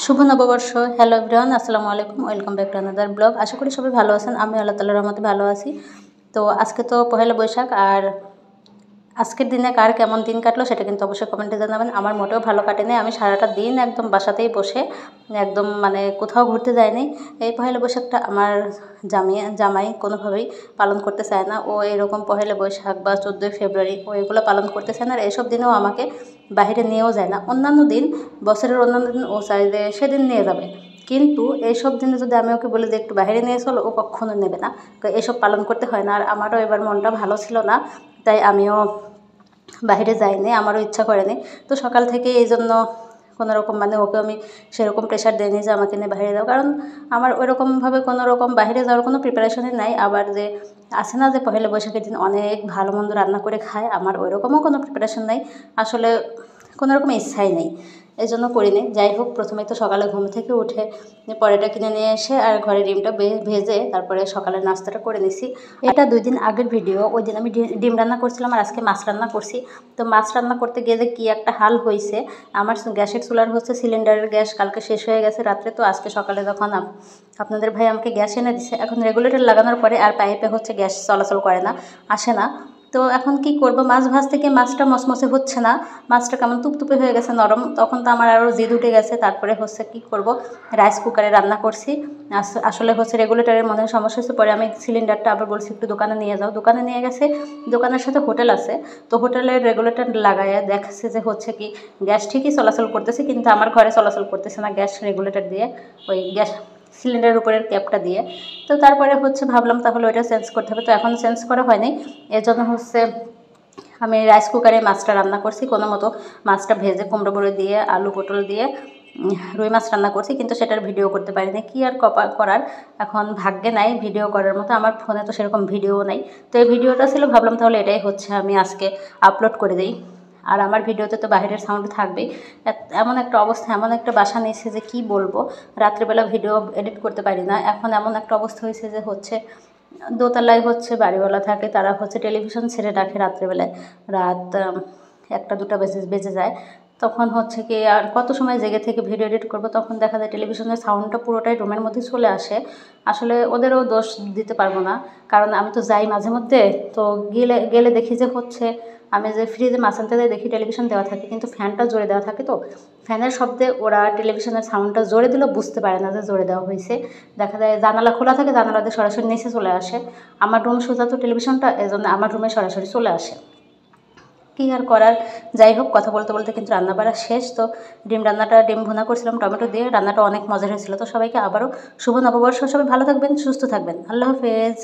শুভ নববর্ষ। Hello everyone, আসসালামু আলাইকুম। Welcome back to another blog. আশা করি সবাই ভালো আছেন। আমি আল্লাহ তাআলার রহমতে ভালো আছি। তো আজকে তো পহেলা বৈশাখ, আর আজকের দিনে কার কেমন দিন কাটলো সেটা কিন্তু অবশ্যই কমেন্টে জানাবেন। আমার মোটেও ভালো কাটেনি। আমি সারাটা দিন একদম বাসাতেই বসে একদম কোথাও ঘুরতে যাইনি। এই পহেলা বৈশাখটা আমার জামাই কোনোভাবেই পালন করতে চায় না। ও এরকম পহেলা বৈশাখ বা 14ই ফেব্রুয়ারি ও এগুলো পালন করতে চায় না, আর এইসব দিনেও আমাকে বাইরে নিয়েও যায় না। অন্যান্য দিন, বছরের অন্যান্য দিন ও চাইলে সেদিন নিয়ে যাবে, কিন্তু এইসব দিনে যদি আমি ওকে বলি যে একটু বাইরে নিয়ে চলো, ও কখনো নেবে না। এসব পালন করতে হয় না। আর আমারও এবার মনটা ভালো ছিল না, তাই আমিও বাইরে যাইনি, আমারও ইচ্ছা করেনি। তো সকাল থেকে এই জন্য কোনো রকম ওকে আমি সেরকম প্রেশার দিইনি যে আমাকে নিয়ে বাইরে যাও, কারণ আমার ওইরকমভাবে কোনো রকম বাইরে যাওয়ার কোনো প্রিপারেশনই নাই। আবার যে আছে না যে পহেলা বৈশাখের দিন অনেক ভালো মন্দ রান্না করে খায়, আমার ওইরকমও কোনো প্রিপারেশন নাই। আসলে কোনো রকম ইচ্ছাই নেই, এই জন্য করিনি। যাই হোক, প্রথমেই তো সকালে ঘুম থেকে উঠে পরোটা কিনে নিয়ে এসে আর ঘরে ডিমটা ভেজে তারপরে সকালের নাস্তাটা করে নিছি। এটা 2 দিন আগের ভিডিও। ওই দিন আমি ডিম রান্না করছিলাম, আর আজকে মাছ রান্না করছি। তো মাছ রান্না করতে গিয়ে যে কী একটা হাল হয়েছে, আমার গ্যাসের চুলার সিলিন্ডারের গ্যাস কালকে শেষ হয়ে গেছে রাত্রে। তো আজকে সকালে যখন আপনাদের ভাই আমাকে গ্যাস এনে দিছে, এখন রেগুলেটর লাগানোর পরে আর পাইপে গ্যাস চলাচল করে না, আসে না। তো এখন কি করব, মাছ ভাজতে গিয়ে মাছটা মচমচে হচ্ছে না, মাছটা কেমন তুপতুপে হয়ে গেছে, নরম। তখন তো আমার আরও জিদ উঠে গেছে। তারপরে কি করব, রাইস কুকারে রান্না করছি। আসলে রেগুলেটরের মনে হয় সমস্যা হচ্ছে। পরে আমি সিলিন্ডারটা আবার বলছি একটু দোকানে নিয়ে যাও, দোকানে নিয়ে গেছে। দোকানের সাথে হোটেল আছে, তো হোটেলের রেগুলেটর লাগাইয়া দেখছে যে কি গ্যাস ঠিকই চলাচল করতেছে, কিন্তু আমার ঘরে চলাচল করতেছে না গ্যাস রেগুলেটর দিয়ে, ওই গ্যাস সিলিন্ডারের উপরের ক্যাপটা দিয়ে। তো তারপরে ভাবলাম তাহলে ওইটা চেঞ্জ করতে হবে। তো এখন চেঞ্জ করা হয়নি, এর জন্য আমি রাইস কুকারে মাছটা রান্না করছি। কোনো মতো মাছটা ভেজে কুমড়ো বড়ি দিয়ে আলু পটল দিয়ে রুই মাছ রান্না করছি, কিন্তু সেটার ভিডিও করতে পারিনি। কী আর করার, এখন ভাগ্যে নাই ভিডিও করার মতো। আমার ফোনে তো সেরকম ভিডিও নাই। তো এই ভিডিওটা ছিল, ভাবলাম তাহলে এটাই আমি আজকে আপলোড করে দিই। আর আমার ভিডিওতে তো বাইরের সাউন্ড থাকবেই। এমন একটা অবস্থা, এমন একটা বাসা নিয়েছে যে কি বলবো, রাত্রেবেলা ভিডিও এডিট করতে পারি না। এখন এমন একটা অবস্থা হয়েছে যে দোতলায় বাড়িওয়ালা থাকে, তারা টেলিভিশন ছেড়ে রাখে রাত্রেবেলায়। রাত 1টা 2টা বেজে যায়। তখন কি আর কত সময় জেগে থেকে ভিডিও এডিট করব, তখন দেখা যায় টেলিভিশনের সাউন্ডটা পুরোটাই রুমের মধ্যে চলে আসে। আসলে ওদেরও দোষ দিতে পারবো না, কারণ আমি তো যাই মাঝে মধ্যে। তো গেলে দেখি যে আমি যে ফ্রিজে মাছ আনতে যাই দেখি টেলিভিশন দেওয়া থাকে, কিন্তু ফ্যানটা জোরে দেওয়া থাকে। তো ফ্যানের শব্দে ওরা টেলিভিশনের সাউন্ডটা জোরে দিলেও বুঝতে পারে না যে জোরে দেওয়া হয়েছে। দেখা যায় জানালা খোলা থাকে, জানালা দিয়ে সরাসরি নিচে চলে আসে। আমার রুম সোজা তো টেলিভিশনটা, এজন্য আমার রুমে সরাসরি চলে আসে। কী আর করার। যাই হোক, কথা বলতে বলতে কিন্তু রান্না বাড়া শেষ। তো ডিম ভুনা করছিলাম টমেটো দিয়ে, রান্নাটা অনেক মজার হয়েছিল। তো সবাইকে আবারও শুভ নববর্ষ। সবাই ভালো থাকবেন, সুস্থ থাকবেন। আল্লাহ হাফেজ।